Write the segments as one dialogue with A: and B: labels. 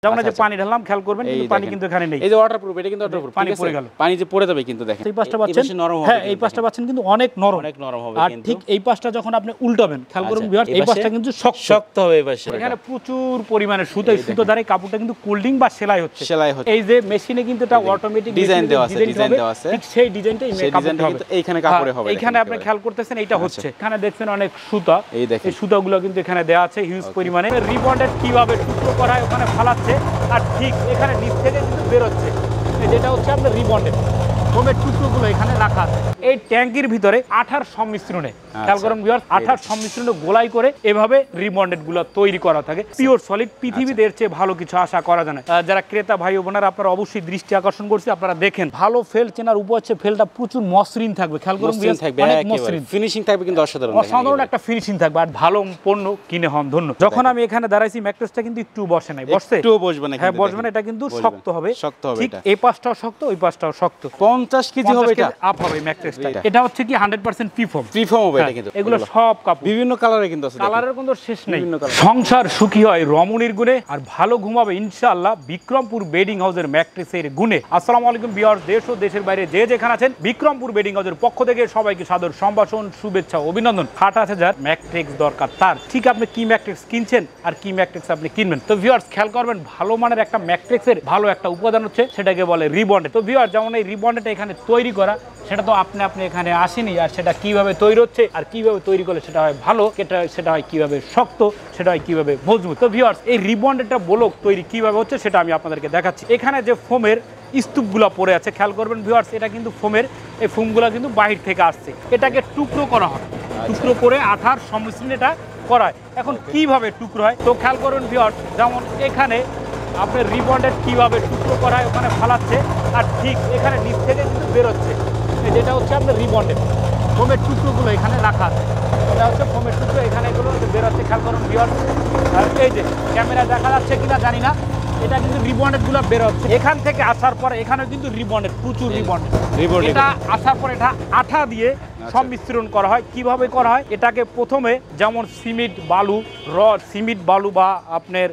A: যেমন যে পানি ঢাললাম খেয়াল করবেন কিন্তু পানি কিন্তু এখানে নেই।
B: এই যে ওয়াটারপ্রুফ, এটা কিন্তু ওয়াটারপ্রুফ,
A: পানি পড়ে গেল,
B: পানি যে পড়ে যাবে কিন্তু দেখেন
A: এই পাশটা পাচ্ছেন নরম হবে। হ্যাঁ, এই পাশটা পাচ্ছেন কিন্তু অনেক নরম হবে। আর ঠিক এই পাশটা যখন আপনি উল্টাবেন খেয়াল করুন ভিউয়ার্স, এই পাশটা কিন্তু শক্ত হবে। এই পাশে এখানে প্রচুর পরিমাণে সুতো দ্বারা কাপড়টা কিন্তু কোল্ডিং বা সেলাই হচ্ছে। এই যে মেশিনে কিন্তু এটা অটোমেটিক
B: ডিজাইন দেওয়া আছে,
A: ঠিক সেই ডিজাইনটাই
B: কিন্তু এইখানে কাপড়ে হবে।
A: এখানে আপনি খেয়াল করতেছেন এইটা হচ্ছে, এখানে দেখছেন অনেক সুতা, এই সুতাগুলো কিন্তু এখানে দেওয়া আছে হিউজ পরিমাণে। রিবন্ডেড কিভাবে টুকরো করা হয় ওখানে ফালাচ্ছে, আর ঠিক এখানে নিচ থেকে কিন্তু বের হচ্ছে, যেটা হচ্ছে আপনার রিবন্ডেড ফোমের টুকরোগুলো এখানে রাখা আছে। এই ট্যাঙ্কির ভিতরে আঠার সংমিশ্রণে খেয়াল করুন ভিউয়ার্স, আঠার সংমিশ্রণে গোলাই করে এভাবে রিবন্ডেড গুলো তৈরি করা থাকে। পিওর সলিড, পৃথিবীতে এর চেয়ে ভালো কিছু আশা করা যায় না। যারা ক্রেতা ভাই ও বোনেরা, আপনারা অবশ্যই দৃষ্টি আকর্ষণ করছি, আপনারা দেখেন ভালো ফেল চেনার উপায় হচ্ছে ফেলটা প্রচুর মসৃণ থাকবে। খেয়াল করুন ভিউয়ার্স, অনেক মসৃণ
B: ফিনিশিং থাকবে, কিন্তু
A: অসাধারণ একটা ফিনিশিং থাকবে। আর ভালো পণ্য কিনে হন ধন্য। যখন আমি এখানে দাঁড়াইছি, ম্যাট্রেসটা কিন্তু একটু বসে নাই, বসছে
B: একটু বসবে না।
A: হ্যাঁ, বসবে না, এটা কিন্তু শক্ত হবে। ঠিক এই পাশটাও শক্ত, ওই পাশটাও শক্ত।
B: 50 কেজি হবে এটা,
A: আপ হবে ম্যাট্রেসটা। এটা হচ্ছে কি 100% প্রিফর্ম
B: হবে এটা, কিন্তু
A: এগুলো সব কাপড়
B: বিভিন্ন কালারে কিন্তু আছে,
A: কালারের কোনো শেষ নেই। সংসার সুখী হয় রমণীর গুণে, আর ভালো ঘুমাবে ইনশাআল্লাহ বিক্রমপুর বেডিং হাউসের ম্যাট্রেসের গুণে। আসসালামু আলাইকুম ভিউয়ার্স, দেশ ও দেশের বাইরে যে যেখানে আছেন, বিক্রমপুর বেডিং হাউসের পক্ষ থেকে সবাইকে সাদর সম্ভাষণ, শুভেচ্ছা, অভিনন্দন। খাট আছে যার ম্যাট্রেস দরকার তার, ঠিক আপনি কি ম্যাট্রেস কিনছেন আর কি ম্যাট্রেস আপনি কিনবেন। তো ভিউয়ার্স খেয়াল করবেন, ভালো মানের একটা ম্যাট্রেসের ভালো একটা উপাদান হচ্ছে সেটাকে বলে রিবন্ডেড। তো ভিউয়ার্স, যেমন এই রিবন্ডেডটা এখানে তৈরি করা, সেটা তো আপনি এখানে আসেনি, আর সেটা কিভাবে তৈরি হচ্ছে আর কিভাবে তৈরি করলে সেটা হয় ভালো, সেটা হয় কিভাবে শক্ত, সেটা হয় কিভাবে মজবুত। তো ভিউয়ার্স, এই রিবন্ডেডটা ব্লক তৈরি কিভাবে হচ্ছে সেটা আমি আপনাদেরকে দেখাচ্ছি। এখানে যে ফোমের স্তূপগুলো পড়ে আছে খেয়াল করবেন ভিউয়ার্স, এটা কিন্তু ফোমের, এই ফোমগুলো কিন্তু বাহির থেকে আসছে। এটাকে টুকরো করা হয়, টুকরো করে আঠার সংমিশ্রণ এটা করা হয়। এখন কিভাবে টুকরো হয় তো খেয়াল করবেন ভিউয়ার্স, যেমন এখানে আপনার রিবন্ডেড কিভাবে টুকরো করা হয় ওখানে ফালাচ্ছে, আর ঠিক এখানে নিচ থেকে কিন্তু বের হচ্ছে, যেটা হচ্ছে আপনার রিবন্ডেড ফোমের টুকরোগুলো এখানে রাখা আছে। এটা হচ্ছে ফোমের টুকরো, এখানে এগুলো বের হচ্ছে খেয়াল করুন ভিউয়ার্স। আর এই যে ক্যামেরা দেখা যাচ্ছে কিনা জানি না, এটা কিন্তু রিবন্ডেড গুলো বের হচ্ছে। এখান থেকে আসার পরে এখানে কিন্তু রিবন্ডেড, প্রচুর রিবন্ডেড। এটা আসার পরে এটা আঠা দিয়ে সংমিশ্রণ করা হয়। কিভাবে করা হয়, এটাকে প্রথমে যেমন সিমেন্ট বালু, সিমেন্ট বালু বা আপনার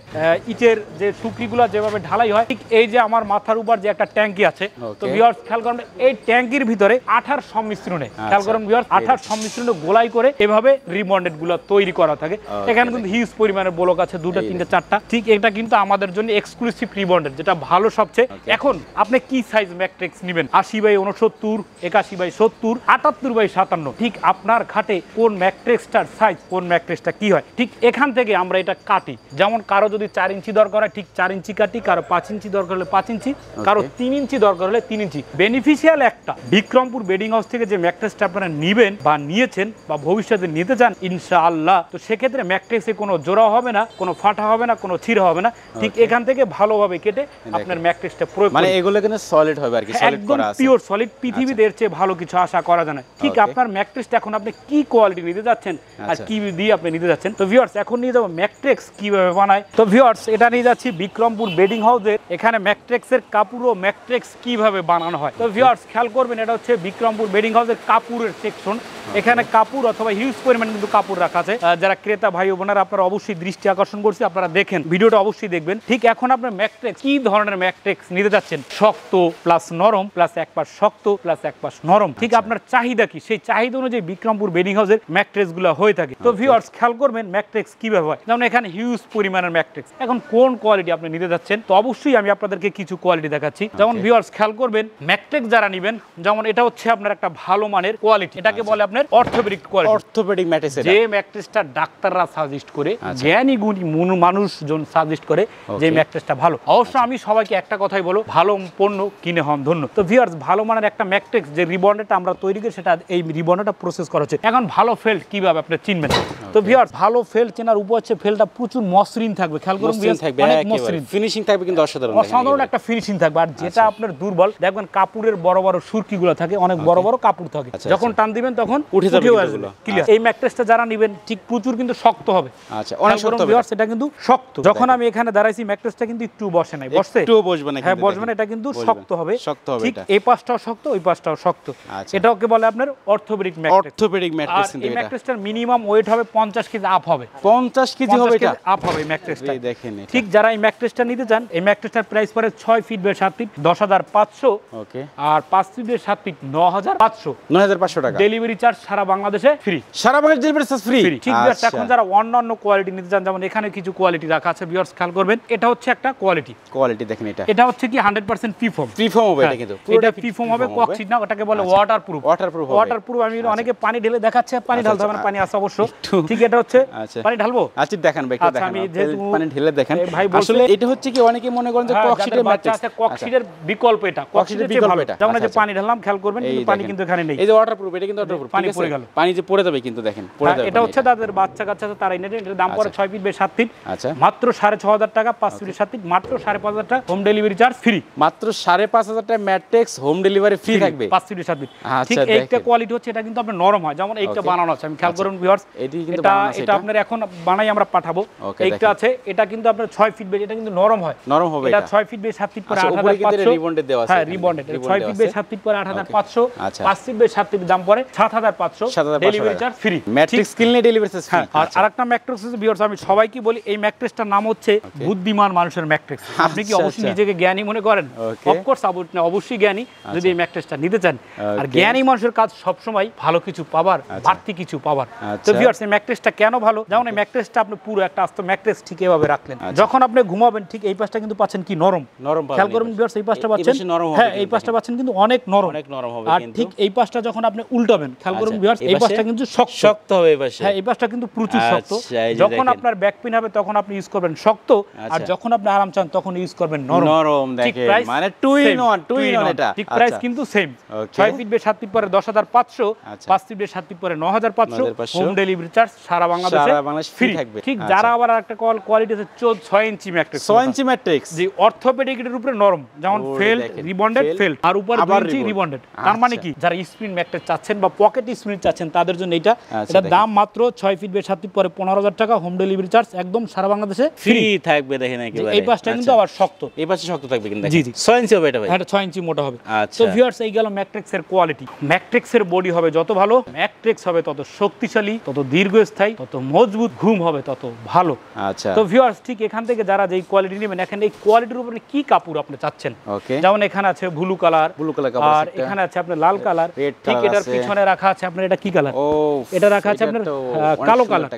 A: ইটের যে টুকরিগুলো যেভাবে ঢালাই হয়, ঠিক এই যে আমার মাথার উপর যে একটা ট্যাঙ্কি আছে, তো ভিউয়ার্স খেয়াল করুন, এই ট্যাঙ্কির ভিতরে আঠার সংমিশ্রণে খেয়াল করুন ভিউয়ার্স, আঠার সংমিশ্রণে গোলাই করে এভাবে রিবন্ডেড গুলো তৈরি করা থাকে। এখানে কিন্তু হিউজ পরিমাণে ব্লক আছে, 2টা 3টে 4টা। ঠিক এটা কিন্তু আমাদের জন্য এক্সক্লুসিভ রিবন্ডেড, যেটা ভালো সবচেয়ে। এখন আপনি কি সাইজ ম্যাট্রেস নেবেন, 80/69, 81/70, 78/57, ঠিক আপনার খাটে কোন ম্যাট্রেসটার সাইজ, কোন ম্যাট্রেসটা কি হয়, ঠিক এখান থেকে আমরা এটা কাটি। যেমন কারো যদি 4 ইঞ্চি দরকার হয় ঠিক 4 ইঞ্চি কাটি, কারো 5 ইঞ্চি দরকার হলে 5 ইঞ্চি, কারো 3 ইঞ্চি দরকার হলে 3 ইঞ্চি। বেনিফিশিয়াল একটা বিক্রমপুর বেডিং হাউস থেকে যে ম্যাট্রেসটা আপনারা নেবেন বা নিয়েছেন বা ভবিষ্যতে নিতে চান ইনশাআল্লাহ, তো সেক্ষেত্রে ম্যাট্রেসে কোনো জোড়া হবে না, কোনো ফাটা হবে না, কোনো ছিঁড়া হবে না। ঠিক এখান থেকে ভালোভাবে কেটে আপনার ম্যাট্রেসটা প্রয়োগ,
B: মানে এগুলো কিন্তু সলিড হবে আর কি, সলিড করা আছে,
A: পিওর সলিড। পৃথিবীতে এর চেয়ে ভালো কিছু আশা করা যায় না। ঠিক আপনার ম্যাট্রেসটা এখন আপনি কি কোয়ালিটি নিতে যাচ্ছেন আর কি দিয়ে আপনি নিতে যাচ্ছেন। তো ভিউয়ার্স, এখন নিয়ে যাবো ম্যাট্রেস কিভাবে বানায়। তো ভিউয়ার্স, এটা নিয়ে যাচ্ছি বিক্রমপুর বেডিং হাউসের, এখানে ম্যাট্রেসের কাপড় ও ম্যাট্রেস কিভাবে বানানো হয়। তো ভিউয়ার্স খেয়াল করবেন, এটা হচ্ছে বিক্রমপুর বেডিং হাউসের কাপড়ের সেকশন। এখানে কাপড় অথবা হিউজ পরিমাণ কিন্তু কাপড় রাখা আছে। যারা ক্রেতা ভাই ও বোনেরা, আপনারা অবশ্যই দৃষ্টি আকর্ষণ করছি, আপনারা দেখেন, ভিডিওটা অবশ্যই দেখবেন। ঠিক এখন আপনার ম্যাট্রেস কি ধরনের ম্যাট্রেস নিতে যাচ্ছেন, শক্ত প্লাস নরম প্লাস এক পাশ শক্ত প্লাস এক পাশ নরম, ঠিক আপনার চাহিদা কি, সেই চাহিদা অনুযায়ী বিক্রমপুর বেডিং হাউসের ম্যাট্রেস গুলো হয়ে থাকে। তো ভিউয়ার্স খেয়াল করবেন ম্যাট্রেস কিভাবে হয়, যেমন এখানে হিউজ পরিমাণের ম্যাট্রেস। এখন কোন কোয়ালিটি আপনি নিতে যাচ্ছেন, তো অবশ্যই আমি আপনাদেরকে কিছু কোয়ালিটি দেখাচ্ছি। যেমন ভিউয়ার্স খেয়াল করবেন, ম্যাট্রেস যারা নেবেন, যেমন এটা হচ্ছে আপনার একটা ভালো মানের কোয়ালিটি, এটাকে বলে আপনার অর্থোপেডিক কোয়ালিটি,
B: অর্থোপেডিক ম্যাট্রেস।
A: যে ম্যাট্রেসটা ডাক্তাররা সাজেস্ট করে, জ্ঞানী গুণী মানুষজন সাজেস্ট করে যে ম্যাট্রেসটা ভালো। অবশ্য আমি সবাইকে একটা কথাই বলবো, ভালো পণ্য কিনে হন ধন্য। তো ভিউয়ার্স, ভালো মানের একটা ম্যাট্রেস যে রিবন্ডেডটা আমরা তৈরি করি, সেটা এই রিবন্ডেডটা প্রসেস করা হচ্ছে। এখন ভালো ফেল্ট কিভাবে আপনি চিনবেন, তো ভিউয়ার্স ভালো ফেল্ট চেনার উপায় হচ্ছে ফেল্টটা প্রচুর মসৃণ থাকবে। খেয়াল করুন, অনেক মসৃণ,
B: ফিনিশিং থাকবে, কিন্তু
A: অসাধারণ একটা ফিনিশিং থাকবে। আর যেটা আপনার দুর্বল, দেখবেন কাপড়ের বড় বড় সুরকিগুলো থাকে, অনেক বড় বড় কাপড় থাকে, যখন টান দিবেন তখন উঠে যাবে। ক্লিয়ার? এই ম্যাট্রেসটা যারা নেবেন ঠিক প্রচুর কিন্তু শক্ত হবে।
B: আচ্ছা, অনেক শক্ত হবে
A: ভিউয়ার্স, এটা কিন্তু শক্ত। যখন আমি এখানে দাঁড়াইছি, ম্যাট্রেসটা কিন্তু একটু বসে নাই, বসছে,
B: একটু বসবে না।
A: হ্যাঁ, বসবে না, এটা কিন্তু শক্ত হবে। ঠিক এই পাশটাও শক্ত, ওই পাশটাও শক্ত। এটাকে বলে আপনার অর্থোপেডিক ম্যাট্রেস।
B: অর্থোপেডিক ম্যাট্রেস কিন্তু
A: এই
B: এটা।
A: ম্যাট্রেসটার মিনিমাম ওয়েট হবে 50 কেজি আপ হবে।
B: 50 কেজি হবে এটা?
A: আপ হবে এই ম্যাট্রেসটা।
B: এই দেখেন এটা।
A: ঠিক যারা এই ম্যাট্রেসটা নিতে চান, এই ম্যাট্রেসটার প্রাইস পড়ে 6 ফিট বাই 7 ফিট 10,500।
B: ওকে।
A: আর 5 ফিট বাই 7 ফিট 9,500।
B: 9,500 টাকা।
A: ডেলিভারি চার্জ সারা বাংলাদেশে ফ্রি।
B: সারা বাংলাদেশে ডেলিভারি চার্জ ফ্রি।
A: ঠিক আছে। এখন যারা অন্যান্য কোয়ালিটি নিতে চান, যেমন এখানে কিছু কোয়ালিটি রাখা আছে, ভিউয়ার্স খেয়াল করবেন, এটা হচ্ছে একটা কোয়ালিটি।
B: কোয়ালিটি দেখেন এটা।
A: এটা হচ্ছে কি 100% ফ্রিফর্ম।
B: ফ্রিফর্ম হবে এটা কিন্তু।
A: এটা ফ্রিফর্ম হবে, কক্সিট না, ওটাকে বলে ওয়াটারপ্রুফ।
B: ওয়াটারপ্রুফ হবে।
A: ওয়াটারপ্রুফ। আমি অনেকে পানি ঢেলে দেখাচ্ছে, পানি ঢালতে হবে না, পানি আছে অবশ্য। ঠিক, এটা হচ্ছে পানি ঢালবো।
B: আচ্ছা দেখান ভাই, একটু দেখান।
A: আমি যেহেতু
B: পানি ঢেলে দেখেন। আসলে এটা হচ্ছে কি অনেকে মনে করেন যে কক্সিটের ম্যাট্রেস আছে,
A: কক্সিটের বিকল্প এটা। কক্সিটের বিকল্প এটা। যেমন যে পানি ঢাললাম, খেয়াল করবেন কিন্তু পানি কিন্তু এখানে নেই।
B: এই যে ওয়াটারপ্রুফ, এটা কিন্তু ওয়াটারপ্রুফ।
A: পানি পড়ে গেল,
B: পানি যে পড়ে যাবে কিন্তু দেখেন, পড়ে যাবে।
A: এটা হচ্ছে তাদের বাচ্চা কাচ্চা আছে, তারাই নেবে। এটার দাম পড়ে 6 ফিট বাই 7 ফিট।
B: আচ্ছা।
A: মাত্র 6,500 টাকা। 5 ফিট 7 ফিট মাত্র 5,500 টাকা। Home delivery charge free.
B: মাত্র 5,500 টাকা ম্যাট্রেস হোম ডেলিভারি ফ্রি থাকবে।
A: 5 ফিট 7 ফিট। ঠিক এইটা কোয়ালিটি হচ্ছে, এটা কিন্তু আপনার নরম হয়। যেমন এইটা বানানো আছে, আমি খেয়াল করুন ভিউয়ার্স, এটা আপনার এখন বানাই আমরা পাঠাবো। এইটা আছে, এটা কিন্তু আপনার 6 ফিট বাই, এটা কিন্তু নরম হয়, নরম হবে। এটা 6 ফিট বাই 7 ফিট পরে 8,500 রিবন্ডেড দেওয়া আছে। হ্যাঁ, রিবন্ডেড। 6 ফিট বাই 7 ফিট পরে 8,500। 5 ফিট বাই 7 ফিট দাম পড়ে 7,500। Delivery charge free.
B: ম্যাট্রেস কিনলে ডেলিভারি চার্জ ফ্রি।
A: আর আরেকটা ম্যাট্রেস আছে ভিউয়ার্স, আমি সবাইকে বলি, এই ম্যাট্রেসটার নাম হচ্ছে বুদ্ধিমান মানুষের ম্যাট্রেস। আপনি কি অবশ্যই নিজেকে জ্ঞানী মনে করেন? অফকোর্স আপনি অবশ্যই জ্ঞানী যদি এই ম্যাট্রেসটা নিতে চান। আর জ্ঞানী মানুষের কাজ সব সময় ভালো কিছু পাবার, বাড়তি কিছু পাবার। তো ভিউয়ার্স, এই ম্যাট্রেসটা কেন ভালো? যেমন এই ম্যাট্রেসটা আপনি পুরো একটা আস্ত ম্যাট্রেস ঠিক এভাবে রাখলেন, যখন আপনি ঘুমাবেন ঠিক এই পাশটা কিন্তু পাচ্ছেন কি নরম। খেয়াল করুন ভিউয়ার্স, এই পাশটা পাচ্ছেন, হ্যাঁ এই পাশটা পাচ্ছেন কিন্তু অনেক নরম, অনেক নরম হবে। আর ঠিক এই পাশটা যখন আপনি উল্টাবেন, খেয়াল করুন ভিউয়ার্স, এই পাশটা কিন্তু শক্ত হবে। এই পাশে, হ্যাঁ এই পাশটা কিন্তু প্রচুর শক্ত। যখন আপনার ব্যাক পেইন হবে তখন আপনি ইউজ করবেন শক্ত, আর যখন আপনি আরাম চান তখন ইউজ করবেন নরম। নরম দেখেন, মানে টু ইন ওয়ান এটা। ঠিক প্রাইস কিন্তু সেম। 6 ফিট বাই 7 ফিট পরে 10,500, 5 ফিট বাই 7 ফিট পরে 9,500। হোম ডেলিভারি চার্জ সারা বাংলাদেশে ফ্রি থাকবে। ঠিক যারা আবার একটা কোয়ালিটি আছে 6 ইঞ্চি ম্যাট্রেস, 6 ইঞ্চি ম্যাট্রেস জি অর্থোপেডিক এর উপরে নরম, যেমন ফেল্ড, রিবন্ডেড, ফেল্ড, আর উপরে 2 ইঞ্চি রিবন্ডেড। তার মানে কি, যারা স্প্রিং ম্যাট্রেস চাচ্ছেন বা পকেট স্প্রিং চাচ্ছেন তাদের জন্য এটা। এটার দাম মাত্র 6 ফিট বাই 7 ফিট পরে 15,000 টাকা। হোম ডেলিভারি চার্জ একদম সারা বাংলাদেশে ফ্রি থাকবে। দেখেন একেবারে এই পাশটা কিন্তু আবার শক্ত, এই পাশে শক্ত থাকবে কিন্তু। জি জি 6 ইঞ্চি হবে এটা ভাই, এটা 6 ইঞ্চি মোটা হবে। তো ভিউয়ার্স, এই গেল ম্যাট্রেক্সের কোয়ালিটি। ম্যাট্রেক্সের বডি হবে যত ভালো, ম্যাট্রেক্স হবে তত শক্তিশালী, তত দীর্ঘস্থায়ী, তত মজবুত, ঘুম হবে তত ভালো। আচ্ছা, তো ভিউয়ার্স, ঠিক এখান থেকে যারা যেই কোয়ালিটি নেবেন, এখানে এই কোয়ালিটির উপরে কি কাপড় আপনি চাচ্ছেন, যেমন এখানে আছে ব্লু কালার, আর এখানে আছে আপনার লাল কালার। ঠিক এটার পিছনে রাখা আছে আপনার, এটা কি কালার? এটা রাখা আছে আপনার কালো কালার।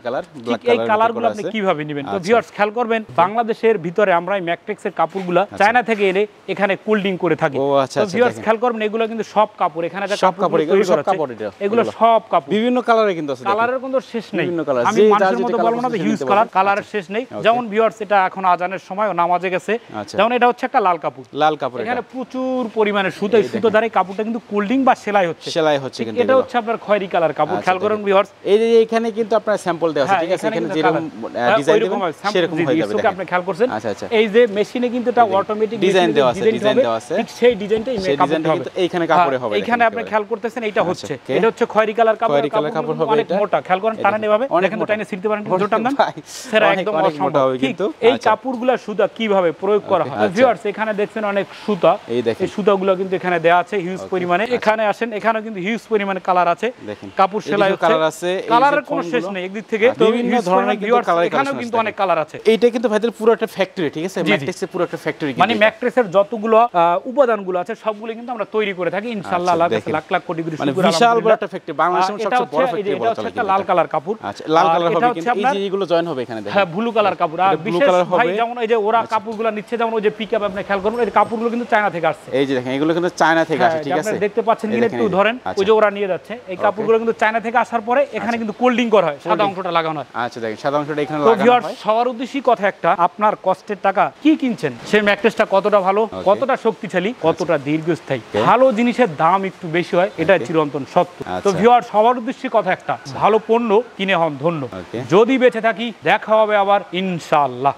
A: ঠিক এই কালারগুলো আপনি কিভাবে নেবেন? তো ভিউয়ার্স খেয়াল করবেন, বাংলাদেশের ভিতরে আমরা এই ম্যাট্রেক্সের কাপড়গুলো চায়না থেকে এনে এখানে কোল্ডিং করে থাকি। তো ভিউয়ার্স খেয়াল করবেন, এগুলো কিন্তু সব কাপড়, এখানে যে কাপড় এগুলো সব কাপড়, এগুলো সব কাপড় বিভিন্ন কালারে কিন্তু আছে। কালারের কোনো শেষ নেই। আমি মানুষের মতো বলবো না যে হিউজ কালার, কালারের শেষ নেই। যেমন ভিউয়ার্স, এটা এখন আজানের সময় নামাজে গেছে, যেমন এটা হচ্ছে একটা লাল কাপড়, লাল কাপড়। এখানে প্রচুর পরিমাণে সুতো, সুতো দ্বারা কাপড়টা কিন্তু কোল্ডিং বা সেলাই হচ্ছে, সেলাই হচ্ছে। কিন্তু এটা হচ্ছে আপনার খয়েরি কালার কাপড়। খেয়াল করুন ভিউয়ার্স, এই যে এখানে কিন্তু আপনার স্যাম্পল দেওয়া আছে, ঠিক আছে? এখানে যেরকম ডিজাইন দিবেন সেরকম হয়ে যাবে। দেখেন আপনি খেয়াল করছেন, আচ্ছা আচ্ছা, এই যে মেশিনে কিন্তু এটা অটোমেটিক ডিজাইন দেওয়া আছে, ডিজাইন দেওয়া আছে। ঠিক সেই ডিজাইনটাই কাপড়টা হবে, এইখানে কাপড়ে হবে। এখানে আপনি খেয়াল করতেছেন, এটা হচ্ছে, এটা হচ্ছে খয়েরি কালার কাপড়। খয়েরি কালার কাপড় হবে, অনেক মোটা। খেয়াল করেন, টানা নেভাবে দেখেন, টাইনে ছিড়তে পারেন, জোরটার দাম সেটা একদম মোটা হবে কিন্তু। এই কাপড়গুলো সুতা কিভাবে প্রয়োগ করা হয় ভিউয়ার্স, এখানে দেখছেন অনেক সুতা, এই দেখেন এই সুতাগুলো কিন্তু এখানে দেয়া আছে হিউজ পরিমাণে। এখানে আসেন, এখানে কিন্তু হিউজ পরিমাণে কালার আছে, দেখেন কাপড় সেলাই হচ্ছে, কালার আছে, কালারের কোনো শেষ নেই একদিক থেকে। তো বিভিন্ন ধরনের কালার, এখানেও কিন্তু অনেক কালার আছে। এইটা কিন্তু ভাইদের পুরো একটা ফ্যাক্টরি, ঠিক আছে? ম্যাট্রেসের পুরো একটা ফ্যাক্টরি, মানে ম্যাট্রেসের যতগুলো উপাদানগুলো আছে সবগুলো কিন্তু আমরা তৈরি করে থাকি ইনশাআল্লাহ। আল্লাহর কাছে লাখ লাখ কোটি কোটি শুকর, বিশাল বড় একটা ফ্যাক্টরি, বাংলাদেশের সবচেয়ে বড় ফ্যাক্টরি বলা চলে। এটা লাল কালার কাপড়, আচ্ছা লাল কালার হবে কিন্তু এই যে এগুলো জয়েন হবে এখানে, দেখেন হ্যাঁ ব্লু কালার কাপড়। আর বিশেষ ভাই যেমন এই যে ওরা কাপড়গুলো নিচ্ছে, যেমন ওই যে পিকআপ আপনি খেয়াল করুন, এই কাপড়গুলো কিন্তু চায়না থেকে আসছে। এই যে দেখেন এগুলো কিন্তু চায়না থেকে আসে, ঠিক আছে? আপনি দেখতে পাচ্ছেন কিনা একটু ধরেন, ওই যে ওরা নিয়ে যাচ্ছে এই কাপড়গুলো কিন্তু চায়না থেকে আসার পরে এখানে কিন্তু কোল্ডিং করা হয়, সাদা অংশটা লাগানো হয়। আচ্ছা দেখেন সাদা অংশটা এখানে লাগানো হয়। সবার উদ্দেশ্যই কথা একটা, আপনার কষ্টের টাকা কি কিনছেন, সেই ম্যাট্রেসটা কতটা ভালো, কতটা শক্তিশালী, কতটা দীর্ঘস্থায়ী। ভালো জিনিসের দাম একটু বেশি হয়, এটা চিরন্তন সত্য। তো ভিউয়ার, সবার উদ্দেশ্যই কথা একটা, ভালো পণ্য কিনে হন ধন্য। যদি বেঁচে থাকি দেখা হবে আবার ইনশাআল্লাহ।